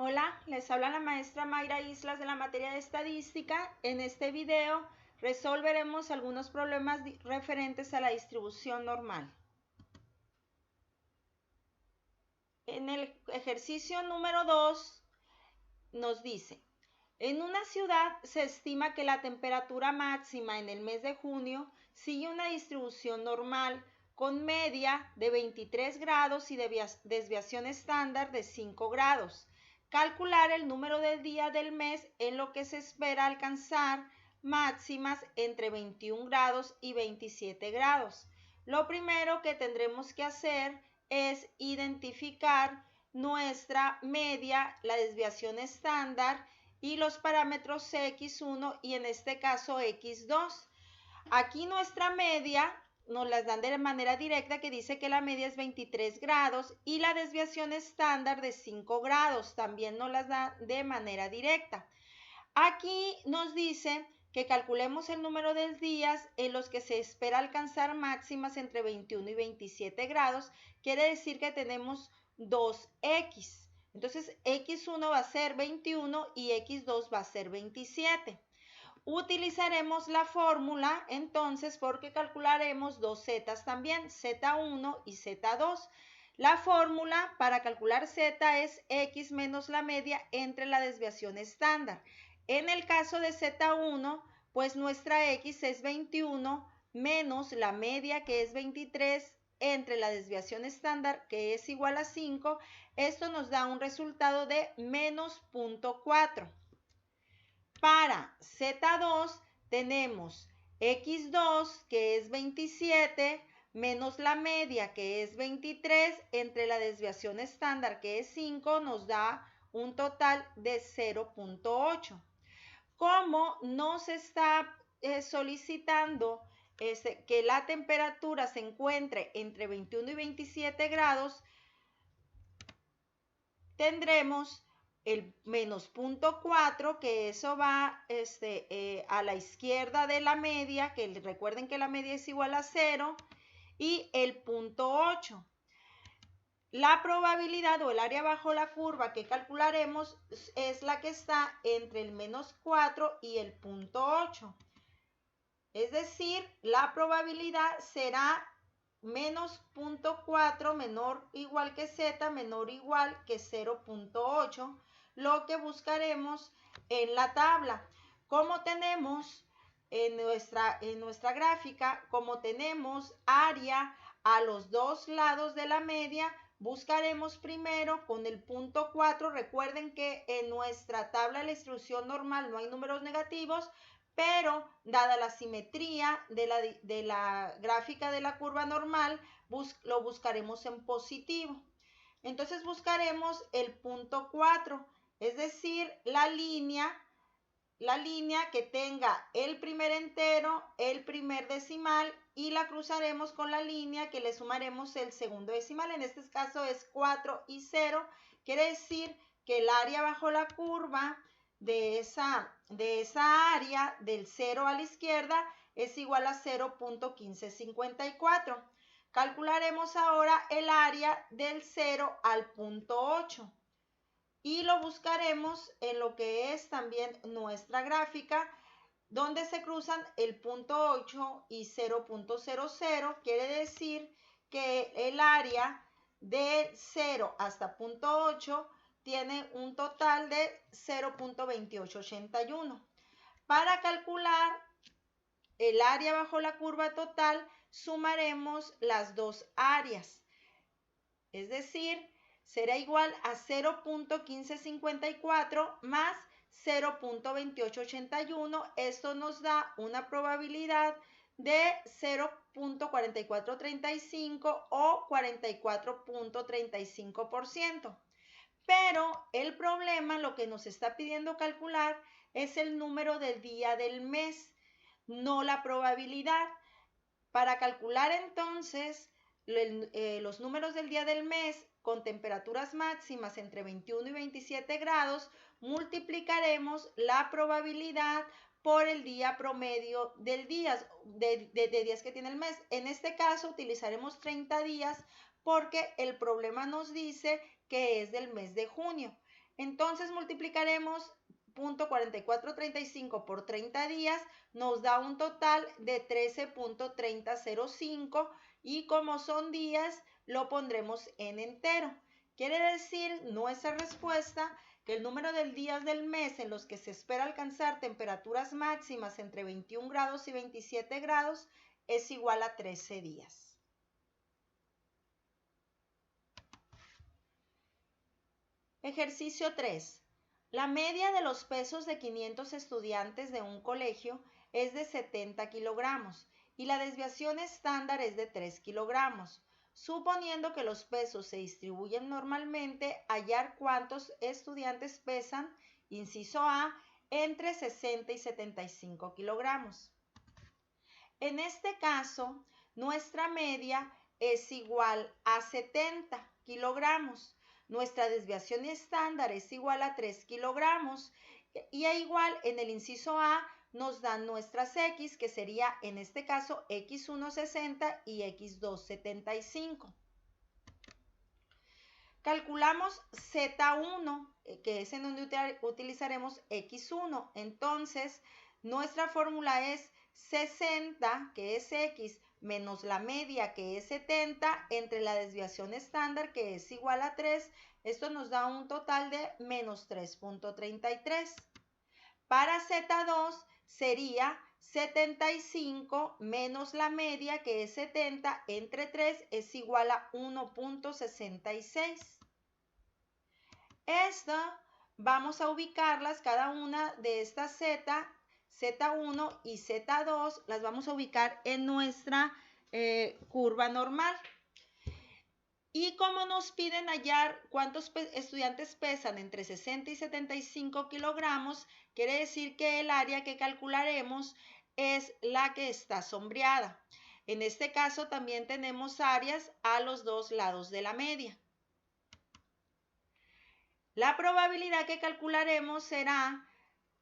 Hola, les habla la maestra Mayra Islas de la materia de estadística. En este video resolveremos algunos problemas referentes a la distribución normal. En el ejercicio número 2 nos dice, en una ciudad se estima que la temperatura máxima en el mes de junio sigue una distribución normal con media de 23 grados y desviación estándar de 5 grados. Calcular el número de días del mes en lo que se espera alcanzar máximas entre 21 grados y 27 grados. Lo primero que tendremos que hacer es identificar nuestra media, la desviación estándar y los parámetros x1 y en este caso x2. Aquí nuestra media nos las dan de manera directa, que dice que la media es 23 grados y la desviación estándar de 5 grados también nos las da de manera directa. Aquí nos dice que calculemos el número de días en los que se espera alcanzar máximas entre 21 y 27 grados. Quiere decir que tenemos 2x. Entonces x1 va a ser 21 y x2 va a ser 27. Utilizaremos la fórmula entonces porque calcularemos dos zetas también, z1 y z2. La fórmula para calcular z es x menos la media entre la desviación estándar. En el caso de z1, pues nuestra x es 21 menos la media, que es 23, entre la desviación estándar, que es igual a 5. Esto nos da un resultado de menos 0.4. Para z2 tenemos x2, que es 27, menos la media, que es 23, entre la desviación estándar, que es 5, nos da un total de 0.8. Como nos está solicitando que la temperatura se encuentre entre 21 y 27 grados, tendremos el menos 0.4, que eso va a la izquierda de la media, que recuerden que la media es igual a 0, y el 0.8. La probabilidad o el área bajo la curva que calcularemos es la que está entre el menos 4 y el 0.8. Es decir, la probabilidad será menos 0.4 menor o igual que z menor o igual que 0.8, lo que buscaremos en la tabla. Como tenemos en nuestra gráfica, como tenemos área a los dos lados de la media, buscaremos primero con el 0.4. Recuerden que en nuestra tabla de la distribución normal no hay números negativos, pero dada la simetría de la gráfica de la curva normal, lo buscaremos en positivo. Entonces buscaremos el 0.4, es decir, la línea que tenga el primer entero, el primer decimal, y la cruzaremos con la línea que le sumaremos el segundo decimal. En este caso es 4 y 0. Quiere decir que el área bajo la curva de esa área del 0 a la izquierda es igual a 0.1554. Calcularemos ahora el área del 0 al 0.8 y lo buscaremos en lo que es también nuestra gráfica, donde se cruzan el 0.8 y 0.00. Quiere decir que el área de 0 hasta 0.8 tiene un total de 0.2881. Para calcular el área bajo la curva total, sumaremos las dos áreas. Es decir, será igual a 0.1554 más 0.2881. Esto nos da una probabilidad de 0.4435 o 44.35%. Pero el problema, lo que nos está pidiendo calcular, es el número del día del mes, no la probabilidad. Para calcular entonces los números del día del mes con temperaturas máximas entre 21 y 27 grados, multiplicaremos la probabilidad por el día promedio de días que tiene el mes. En este caso utilizaremos 30 días porque el problema nos dice que es del mes de junio. Entonces multiplicaremos 0.4435 por 30 días, nos da un total de 13.3005 y como son días, lo pondremos en entero. Quiere decir nuestra respuesta que el número de días del mes en los que se espera alcanzar temperaturas máximas entre 21 grados y 27 grados es igual a 13 días. Ejercicio 3. La media de los pesos de 500 estudiantes de un colegio es de 70 kilogramos y la desviación estándar es de 3 kilogramos. Suponiendo que los pesos se distribuyen normalmente, hallar cuántos estudiantes pesan, inciso A, entre 60 y 75 kilogramos. En este caso, nuestra media es igual a 70 kilogramos. Nuestra desviación estándar es igual a 3 kilogramos y igual en el inciso A nos dan nuestras X, que sería en este caso X1 60 y X2 75. Calculamos Z1, que es en donde utilizaremos X1. Entonces, nuestra fórmula es 60, que es X, menos la media, que es 70, entre la desviación estándar, que es igual a 3. Esto nos da un total de menos 3.33. Para Z2 sería 75 menos la media, que es 70, entre 3 es igual a 1.66. Esto vamos a ubicarlas, cada una de estas Z1 y Z2, las vamos a ubicar en nuestra curva normal. Y como nos piden hallar cuántos estudiantes pesan entre 60 y 75 kilogramos, quiere decir que el área que calcularemos es la que está sombreada. En este caso también tenemos áreas a los dos lados de la media. La probabilidad que calcularemos será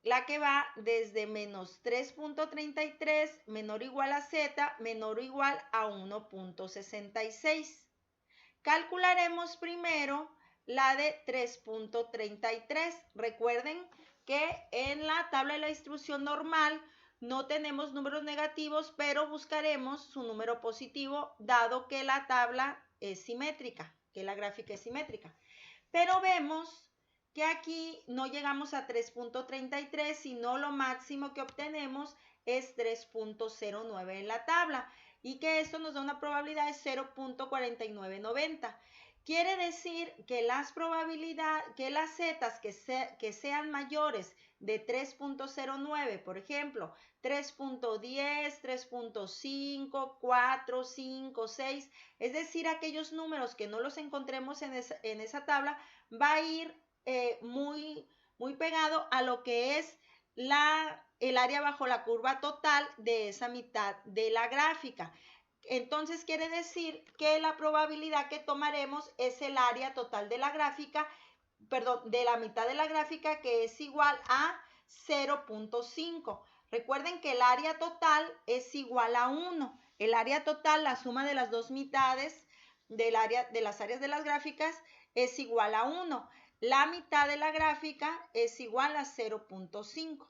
la que va desde menos 3.33 menor o igual a Z menor o igual a 1.66. Calcularemos primero la de 3.33. Recuerden que en la tabla de la distribución normal no tenemos números negativos, pero buscaremos su número positivo dado que la tabla es simétrica, que la gráfica es simétrica. Pero vemos que aquí no llegamos a 3.33, sino lo máximo que obtenemos es 3.09 en la tabla y que esto nos da una probabilidad de 0.4990. Quiere decir que las probabilidades, que las zetas que sean mayores de 3.09, por ejemplo, 3.10, 3.5, 4, 5, 6, es decir, aquellos números que no los encontremos en esa tabla, va a ir muy pegado a lo que es el área bajo la curva total de esa mitad de la gráfica. Entonces quiere decir que la probabilidad que tomaremos es el área total de la gráfica, perdón, de la mitad de la gráfica, que es igual a 0.5. Recuerden que el área total es igual a 1. El área total, la suma de las dos mitades de las áreas de las gráficas, es igual a 1. La mitad de la gráfica es igual a 0.5.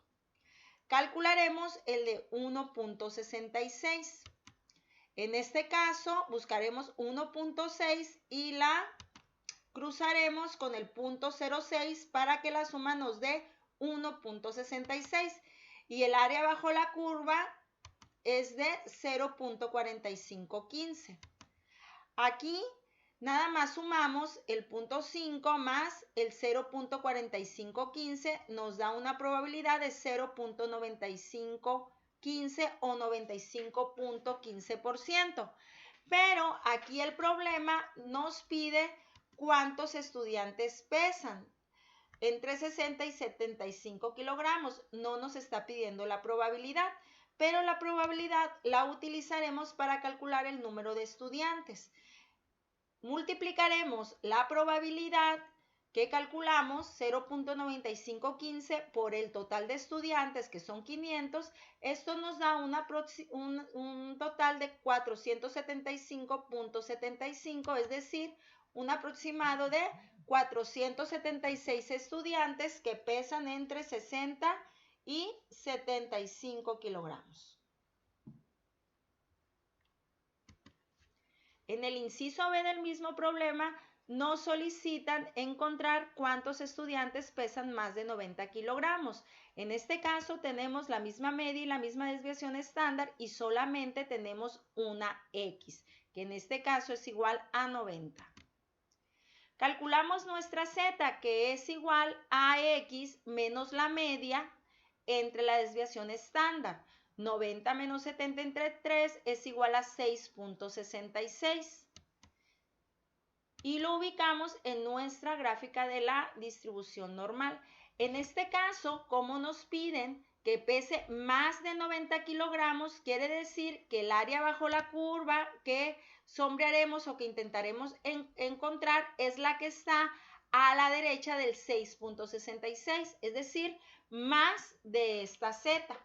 Calcularemos el de 1.66. En este caso buscaremos 1.6 y la cruzaremos con el punto 0.6 para que la suma nos dé 1.66 y el área bajo la curva es de 0.4515. Aquí nada más sumamos el punto 5 más el 0.4515, nos da una probabilidad de 0.9515 o 95.15%. Pero aquí el problema nos pide cuántos estudiantes pesan. Entre 60 y 75 kilogramos. No nos está pidiendo la probabilidad, pero la probabilidad la utilizaremos para calcular el número de estudiantes. Multiplicaremos la probabilidad que calculamos, 0.9515, por el total de estudiantes, que son 500. Esto nos da un total de 475.75, es decir, un aproximado de 476 estudiantes que pesan entre 60 y 75 kilogramos. En el inciso B del mismo problema, nos solicitan encontrar cuántos estudiantes pesan más de 90 kilogramos. En este caso tenemos la misma media y la misma desviación estándar y solamente tenemos una X, que en este caso es igual a 90. Calculamos nuestra Z, que es igual a X menos la media entre la desviación estándar. 90 menos 70 entre 3 es igual a 6.66. Y lo ubicamos en nuestra gráfica de la distribución normal. En este caso, como nos piden que pese más de 90 kilogramos, quiere decir que el área bajo la curva que sombrearemos o que intentaremos encontrar es la que está a la derecha del 6.66, es decir, más de esta Z.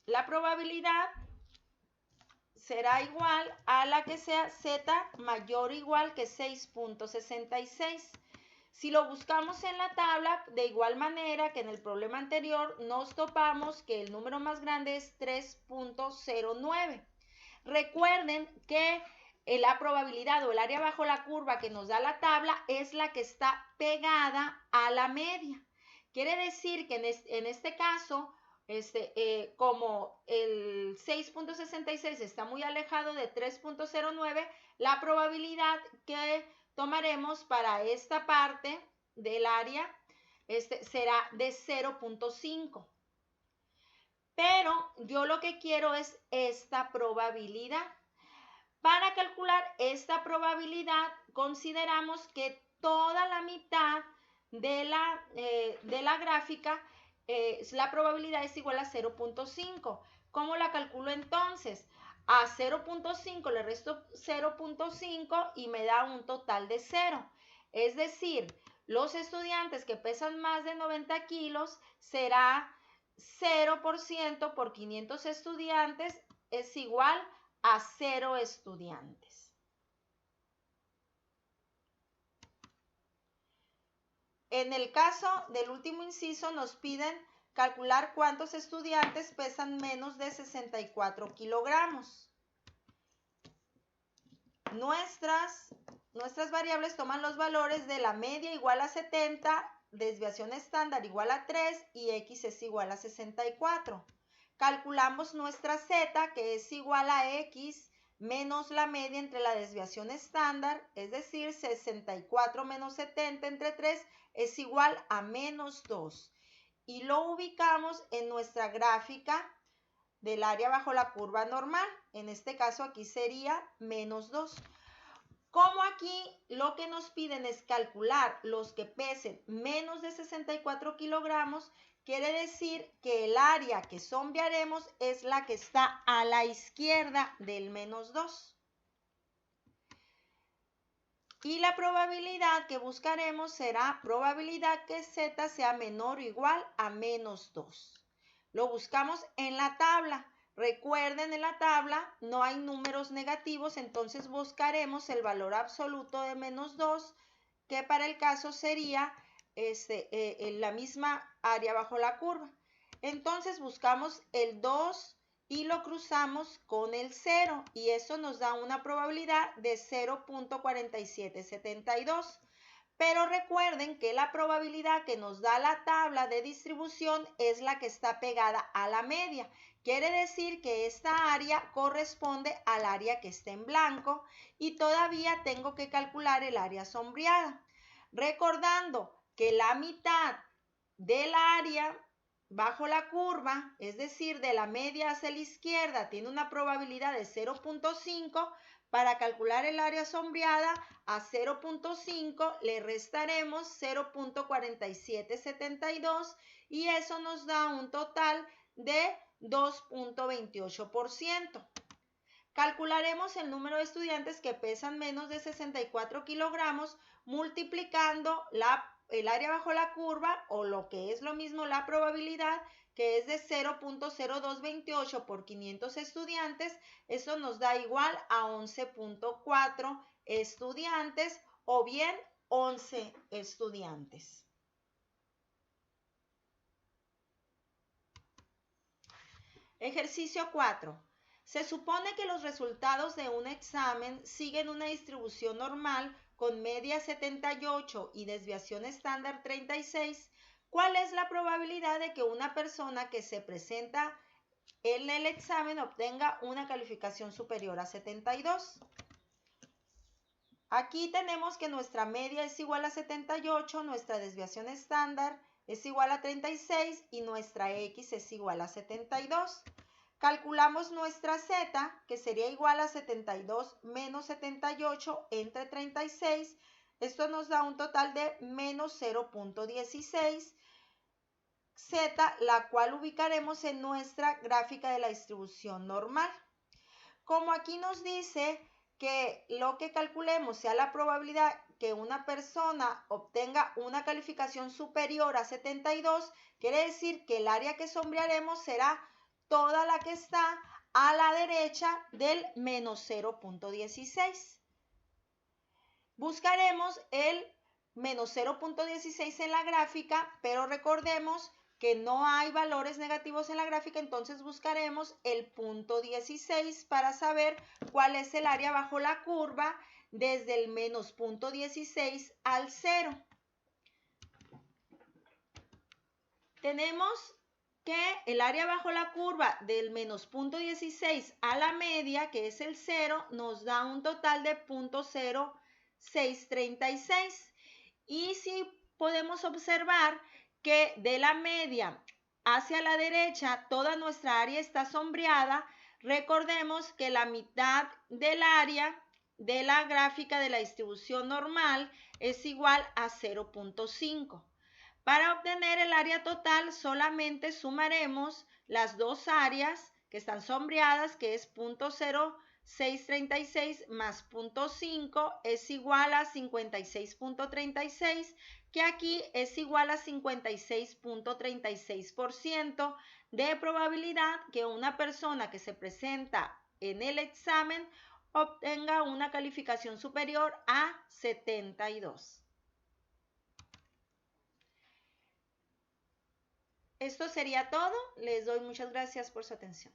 La probabilidad será igual a la que sea Z mayor o igual que 6.66. Si lo buscamos en la tabla, de igual manera que en el problema anterior, nos topamos que el número más grande es 3.09. Recuerden que la probabilidad o el área bajo la curva que nos da la tabla es la que está pegada a la media. Quiere decir que en este caso, como el 6.66 está muy alejado de 3.09, la probabilidad que tomaremos para esta parte del área será de 0.5. Pero yo lo que quiero es esta probabilidad. Para calcular esta probabilidad, consideramos que toda la mitad de la gráfica, la probabilidad es igual a 0.5. ¿Cómo la calculo entonces? A 0.5 le resto 0.5 y me da un total de 0. Es decir, los estudiantes que pesan más de 90 kilos será 0% por 500 estudiantes es igual a 0 estudiantes. En el caso del último inciso nos piden calcular cuántos estudiantes pesan menos de 64 kilogramos. Nuestras variables toman los valores de la media igual a 70, desviación estándar igual a 3 y X es igual a 64. Calculamos nuestra Z, que es igual a X menos la media entre la desviación estándar, es decir, 64 menos 70 entre 3 es igual a menos 2. Y lo ubicamos en nuestra gráfica del área bajo la curva normal. En este caso aquí sería menos 2. Como aquí lo que nos piden es calcular los que pesen menos de 64 kilogramos, quiere decir que el área que sombrearemos es la que está a la izquierda del menos 2. Y la probabilidad que buscaremos será probabilidad que Z sea menor o igual a menos 2. Lo buscamos en la tabla. Recuerden, en la tabla no hay números negativos, entonces buscaremos el valor absoluto de menos 2, que para el caso sería la misma área bajo la curva. Entonces buscamos el 2 y lo cruzamos con el 0 y eso nos da una probabilidad de 0.4772. Pero recuerden que la probabilidad que nos da la tabla de distribución es la que está pegada a la media. Quiere decir que esta área corresponde al área que está en blanco y todavía tengo que calcular el área sombreada. Recordando que la mitad del área bajo la curva, es decir, de la media hacia la izquierda, tiene una probabilidad de 0.5, para calcular el área sombreada a 0.5 le restaremos 0.4772 y eso nos da un total de 2.28%. Calcularemos el número de estudiantes que pesan menos de 64 kilogramos multiplicando la el área bajo la curva, o lo que es lo mismo la probabilidad, que es de 0.0228 por 500 estudiantes, eso nos da igual a 11.4 estudiantes o bien 11 estudiantes. Ejercicio 4. Se supone que los resultados de un examen siguen una distribución normal con media 78 y desviación estándar 36. ¿Cuál es la probabilidad de que una persona que se presenta en el examen obtenga una calificación superior a 72? Aquí tenemos que nuestra media es igual a 78, nuestra desviación estándar es igual a 36 y nuestra X es igual a 72. Calculamos nuestra Z, que sería igual a 72 menos 78 entre 36. Esto nos da un total de menos 0.16. Z, la cual ubicaremos en nuestra gráfica de la distribución normal. Como aquí nos dice que lo que calculemos sea la probabilidad que una persona obtenga una calificación superior a 72, quiere decir que el área que sombrearemos será toda la que está a la derecha del menos 0.16. Buscaremos el menos 0.16 en la gráfica, pero recordemos que no hay valores negativos en la gráfica, entonces buscaremos el punto 16 para saber cuál es el área bajo la curva desde el menos punto 16 al 0. Tenemos que el área bajo la curva del menos punto 16 a la media, que es el 0, nos da un total de 0.0636. Y si podemos observar que de la media hacia la derecha toda nuestra área está sombreada, recordemos que la mitad del área de la gráfica de la distribución normal es igual a 0.5. Para obtener el área total solamente sumaremos las dos áreas que están sombreadas, que es 0.0636 más 0.5 es igual a 56.36, que aquí es igual a 56.36% de probabilidad que una persona que se presenta en el examen obtenga una calificación superior a 72. Esto sería todo. Les doy muchas gracias por su atención.